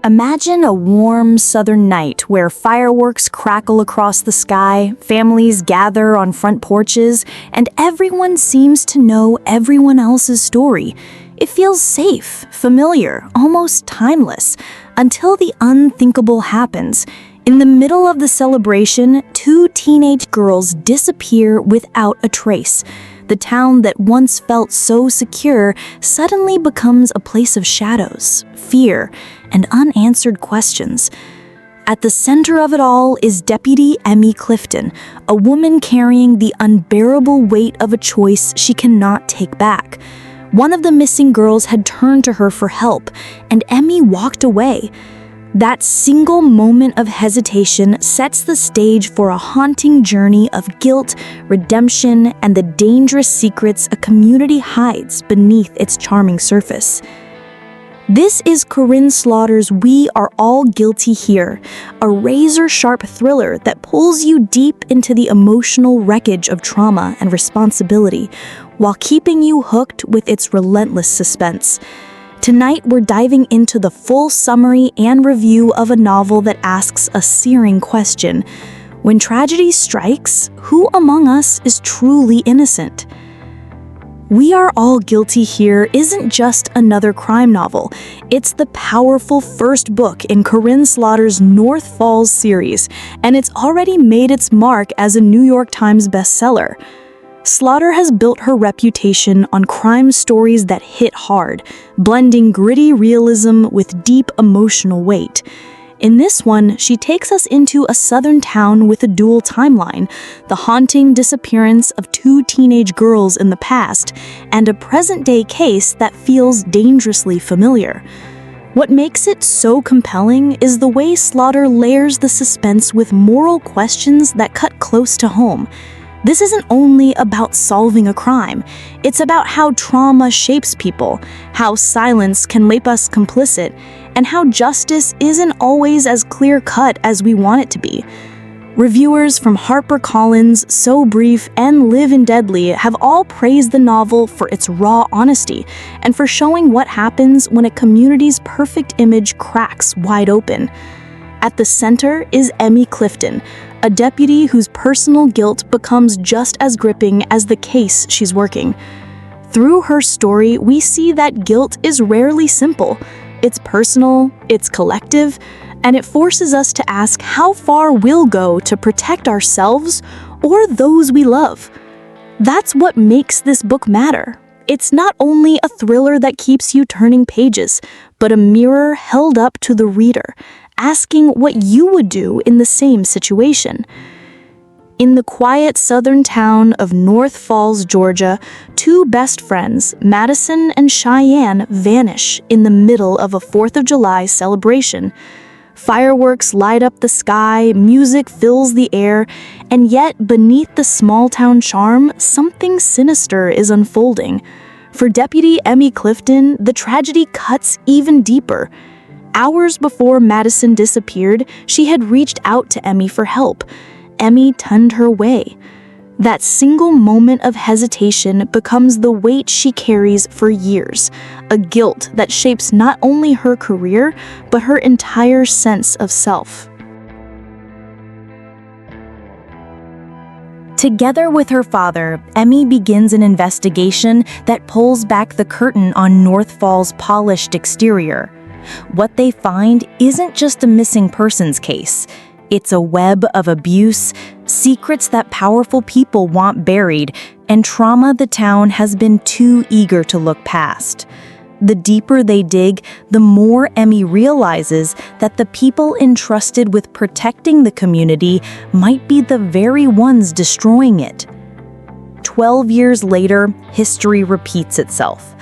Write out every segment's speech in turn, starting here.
Imagine a warm southern night where fireworks crackle across the sky, families gather on front porches, and everyone seems to know everyone else's story. It feels safe, familiar, almost timeless, until the unthinkable happens. In the middle of the celebration, two teenage girls disappear without a trace. The town that once felt so secure suddenly becomes a place of shadows, fear, and unanswered questions. At the center of it all is Deputy Emmy Clifton, a woman carrying the unbearable weight of a choice she cannot take back. One of the missing girls had turned to her for help, and Emmy walked away. That single moment of hesitation sets the stage for a haunting journey of guilt, redemption, and the dangerous secrets a community hides beneath its charming surface. This is Karin Slaughter's We Are All Guilty Here, a razor-sharp thriller that pulls you deep into the emotional wreckage of trauma and responsibility, while keeping you hooked with its relentless suspense. Tonight, we're diving into the full summary and review of a novel that asks a searing question. When tragedy strikes, who among us is truly innocent? We Are All Guilty Here isn't just another crime novel. It's the powerful first book in Karin Slaughter's North Falls series, and it's already made its mark as a New York Times bestseller. Slaughter has built her reputation on crime stories that hit hard, blending gritty realism with deep emotional weight. In this one, she takes us into a southern town with a dual timeline, the haunting disappearance of two teenage girls in the past, and a present-day case that feels dangerously familiar. What makes it so compelling is the way Slaughter layers the suspense with moral questions that cut close to home. This isn't only about solving a crime, it's about how trauma shapes people, how silence can make us complicit, and how justice isn't always as clear-cut as we want it to be. Reviewers from HarperCollins, So Brief, and Live and Deadly have all praised the novel for its raw honesty and for showing what happens when a community's perfect image cracks wide open. At the center is Emmy Clifton, a deputy whose personal guilt becomes just as gripping as the case she's working. Through her story, we see that guilt is rarely simple. It's personal, it's collective, and it forces us to ask how far we'll go to protect ourselves or those we love. That's what makes this book matter. It's not only a thriller that keeps you turning pages, but a mirror held up to the reader, asking what you would do in the same situation. In the quiet southern town of North Falls, Georgia, two best friends, Madison and Cheyenne, vanish in the middle of a 4th of July celebration. Fireworks light up the sky, music fills the air, and yet beneath the small-town charm, something sinister is unfolding. For Deputy Emmy Clifton, the tragedy cuts even deeper. Hours before Madison disappeared, she had reached out to Emmy for help. Emmy turned her way. That single moment of hesitation becomes the weight she carries for years, a guilt that shapes not only her career, but her entire sense of self. Together with her father, Emmy begins an investigation that pulls back the curtain on North Falls' polished exterior. What they find isn't just a missing persons case. It's a web of abuse, secrets that powerful people want buried, and trauma the town has been too eager to look past. The deeper they dig, the more Emmy realizes that the people entrusted with protecting the community might be the very ones destroying it. 12 years later, history repeats itself.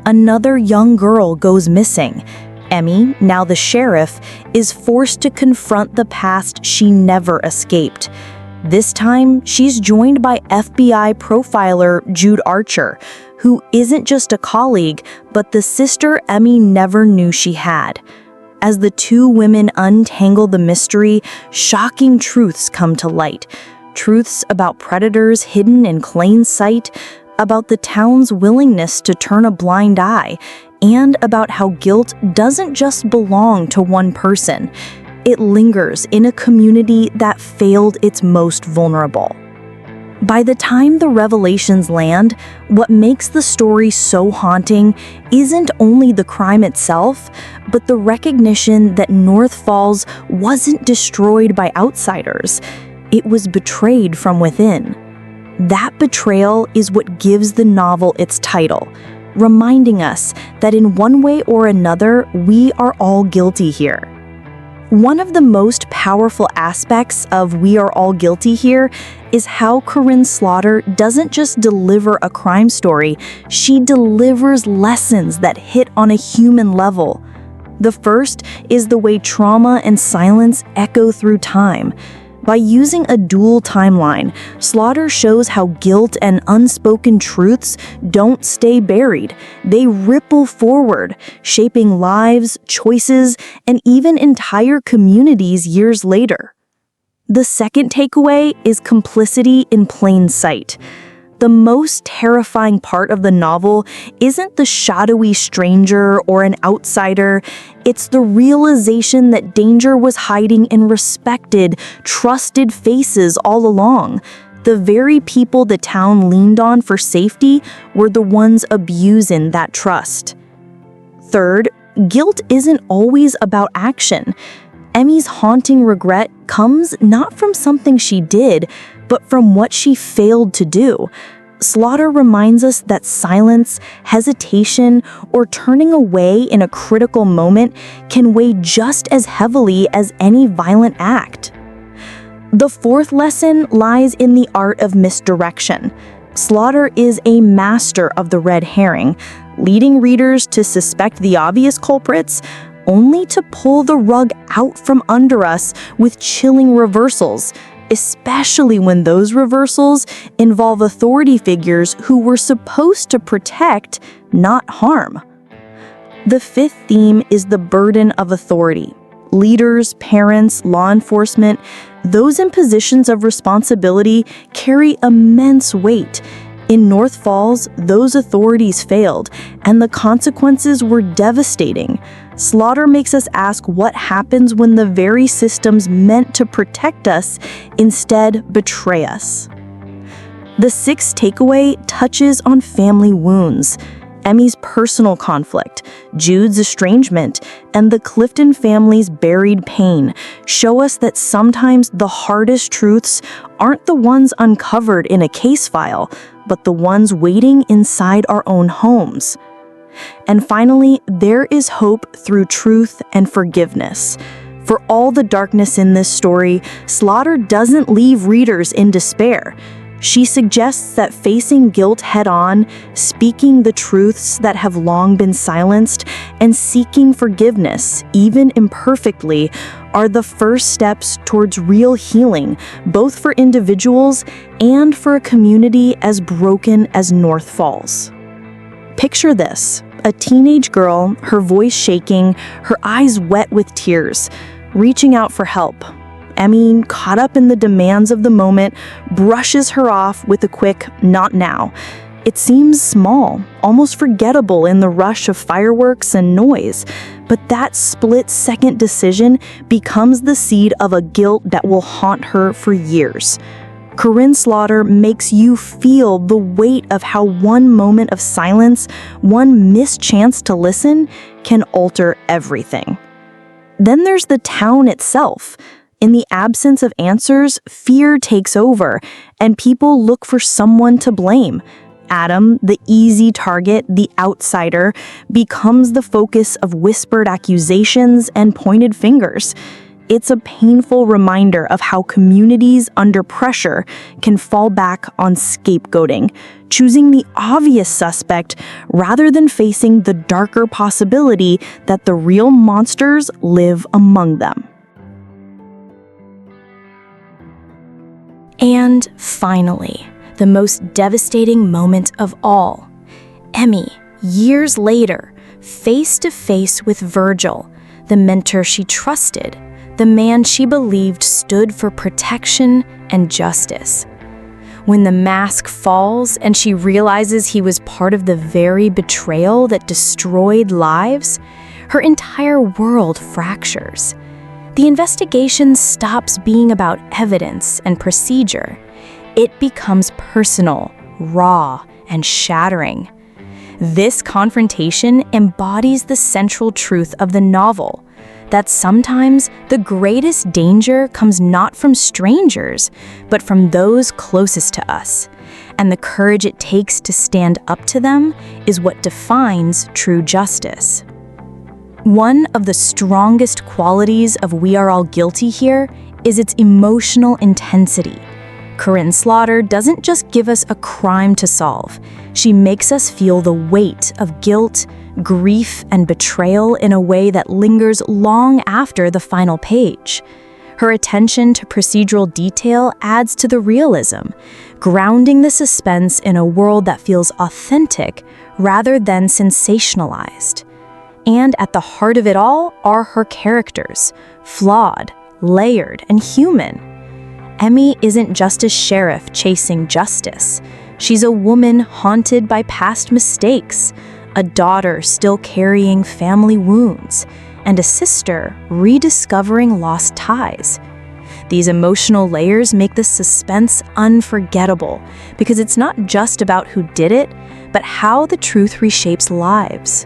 Another young girl goes missing. Emmy, now the sheriff, is forced to confront the past she never escaped. This time, she's joined by FBI profiler Jude Archer, who isn't just a colleague, but the sister Emmy never knew she had. As the two women untangle the mystery, shocking truths come to light. Truths about predators hidden in plain sight, about the town's willingness to turn a blind eye, and about how guilt doesn't just belong to one person. It lingers in a community that failed its most vulnerable. By the time the revelations land, what makes the story so haunting isn't only the crime itself, but the recognition that North Falls wasn't destroyed by outsiders. It was betrayed from within. That betrayal is what gives the novel its title, reminding us that in one way or another, we are all guilty here. One of the most powerful aspects of We Are All Guilty Here is how Karin Slaughter doesn't just deliver a crime story, she delivers lessons that hit on a human level. The first is the way trauma and silence echo through time. By using a dual timeline, Slaughter shows how guilt and unspoken truths don't stay buried. They ripple forward, shaping lives, choices, and even entire communities years later. The second takeaway is complicity in plain sight. The most terrifying part of the novel isn't the shadowy stranger or an outsider. It's the realization that danger was hiding in respected, trusted faces all along. The very people the town leaned on for safety were the ones abusing that trust. Third, guilt isn't always about action. Emmy's haunting regret comes not from something she did, but from what she failed to do. Slaughter reminds us that silence, hesitation, or turning away in a critical moment can weigh just as heavily as any violent act. The fourth lesson lies in the art of misdirection. Slaughter is a master of the red herring, leading readers to suspect the obvious culprits, only to pull the rug out from under us with chilling reversals, especially when those reversals involve authority figures who were supposed to protect, not harm. The fifth theme is the burden of authority. Leaders, parents, law enforcement, those in positions of responsibility carry immense weight. In North Falls, those authorities failed, and the consequences were devastating. Slaughter makes us ask what happens when the very systems meant to protect us instead betray us. The sixth takeaway touches on family wounds. Emmy's personal conflict, Jude's estrangement, and the Clifton family's buried pain show us that sometimes the hardest truths aren't the ones uncovered in a case file, but the ones waiting inside our own homes. And finally, there is hope through truth and forgiveness. For all the darkness in this story, Slaughter doesn't leave readers in despair. She suggests that facing guilt head-on, speaking the truths that have long been silenced, and seeking forgiveness, even imperfectly, are the first steps towards real healing, both for individuals and for a community as broken as North Falls. Picture this: a teenage girl, her voice shaking, her eyes wet with tears, reaching out for help. Emmy, caught up in the demands of the moment, brushes her off with a quick, "Not now." It seems small, almost forgettable in the rush of fireworks and noise, but that split-second decision becomes the seed of a guilt that will haunt her for years. Karin Slaughter makes you feel the weight of how one moment of silence, one missed chance to listen, can alter everything. Then there's the town itself. In the absence of answers, fear takes over, and people look for someone to blame. Adam, the easy target, the outsider, becomes the focus of whispered accusations and pointed fingers. It's a painful reminder of how communities under pressure can fall back on scapegoating, choosing the obvious suspect rather than facing the darker possibility that the real monsters live among them. And finally, the most devastating moment of all. Emmy, years later, face to face with Virgil, the mentor she trusted, the man she believed stood for protection and justice. When the mask falls and she realizes he was part of the very betrayal that destroyed lives, her entire world fractures. The investigation stops being about evidence and procedure. It becomes personal, raw, and shattering. This confrontation embodies the central truth of the novel, that sometimes the greatest danger comes not from strangers, but from those closest to us. And the courage it takes to stand up to them is what defines true justice. One of the strongest qualities of We Are All Guilty here is its emotional intensity. Karin Slaughter doesn't just give us a crime to solve. She makes us feel the weight of guilt, grief, and betrayal in a way that lingers long after the final page. Her attention to procedural detail adds to the realism, grounding the suspense in a world that feels authentic rather than sensationalized. And at the heart of it all are her characters, flawed, layered, and human. Emmy isn't just a sheriff chasing justice. She's a woman haunted by past mistakes, a daughter still carrying family wounds, and a sister rediscovering lost ties. These emotional layers make the suspense unforgettable because it's not just about who did it, but how the truth reshapes lives.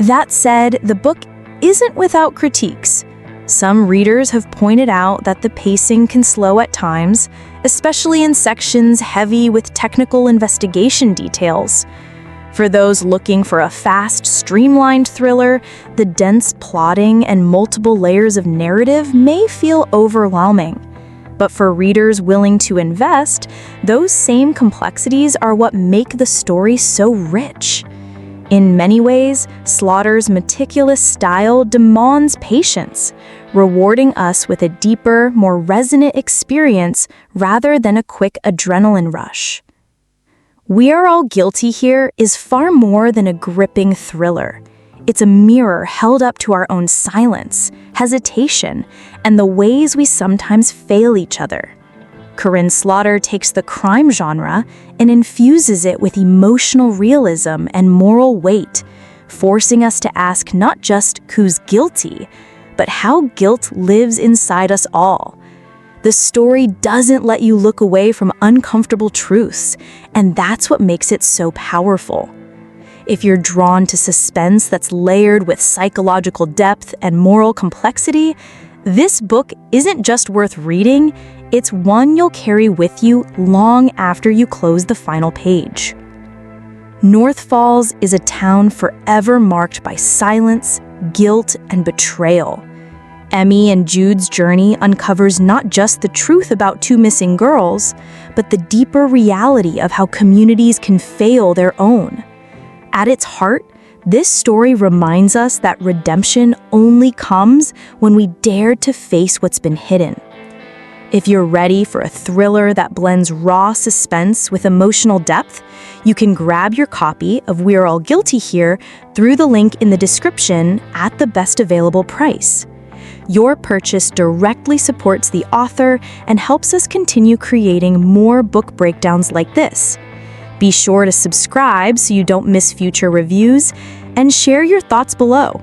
That said, the book isn't without critiques. Some readers have pointed out that the pacing can slow at times, especially in sections heavy with technical investigation details. For those looking for a fast, streamlined thriller, the dense plotting and multiple layers of narrative may feel overwhelming. But for readers willing to invest, those same complexities are what make the story so rich. In many ways, Slaughter's meticulous style demands patience, rewarding us with a deeper, more resonant experience rather than a quick adrenaline rush. We Are All Guilty here is far more than a gripping thriller. It's a mirror held up to our own silence, hesitation, and the ways we sometimes fail each other. Karin Slaughter takes the crime genre and infuses it with emotional realism and moral weight, forcing us to ask not just who's guilty, but how guilt lives inside us all. The story doesn't let you look away from uncomfortable truths, and that's what makes it so powerful. If you're drawn to suspense that's layered with psychological depth and moral complexity, this book isn't just worth reading, it's one you'll carry with you long after you close the final page. North Falls is a town forever marked by silence, guilt, and betrayal. Emmy and Jude's journey uncovers not just the truth about two missing girls, but the deeper reality of how communities can fail their own. At its heart, this story reminds us that redemption only comes when we dare to face what's been hidden. If you're ready for a thriller that blends raw suspense with emotional depth, you can grab your copy of We Are All Guilty here through the link in the description at the best available price. Your purchase directly supports the author and helps us continue creating more book breakdowns like this. Be sure to subscribe so you don't miss future reviews, and share your thoughts below.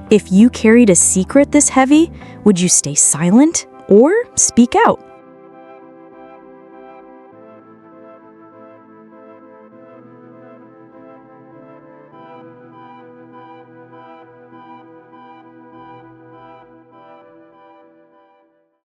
If you carried a secret this heavy, would you stay silent or speak out?